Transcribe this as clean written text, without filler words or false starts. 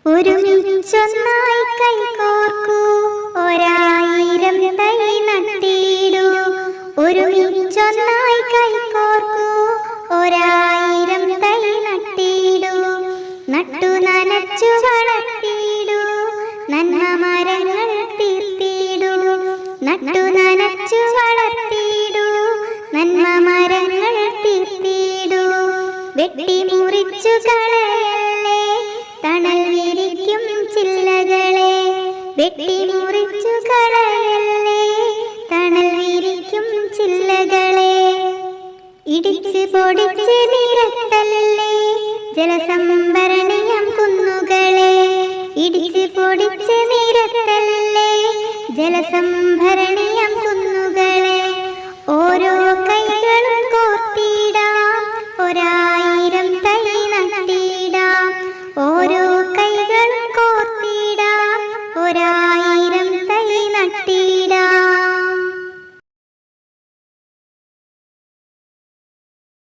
ഒരുമിച്ചൊന്നായി കൈകോർക്കൂ, ഒരായിരം തൈ നട്ടിടൂ. ഒരുമിച്ചൊന്നായി കൈകോർക്കൂ, ഒരായിരം തൈ നട്ടിടൂ. നട്ടു നനച്ചു വളർത്തിടൂ, നന്മ മരങ്ങൾ തീർത്തിടൂ. നട്ടു നനച്ചു വളർത്തിടൂ, നന്മ മരങ്ങൾ തീർത്തിടൂ. വെട്ടി മുറിച്ചു കളയല്ലേ, തണൽ വിരിക്കും ചില്ലകളെ. വെട്ടി മുറിച്ചു കളയല്ലേ, തണൽ വിരിക്കും ചില്ലകളെ. ഇടിച്ച് പൊടിച്ച് നിരത്തല്ലേ, ജലസംഭരണിയം കുന്നുകളെ. ഇടിച്ച് പൊടിച്ച് നിരത്തല്ലേ, ജലസംഭരണിയം കുന്നുകളെ. ഓരോ കൈകളും കോർത്തിടാം, ഒരായിരം തൈ നട്ടിടാം. ഓരോ കൈകളും കോർത്തിടാം, ഒരായിരം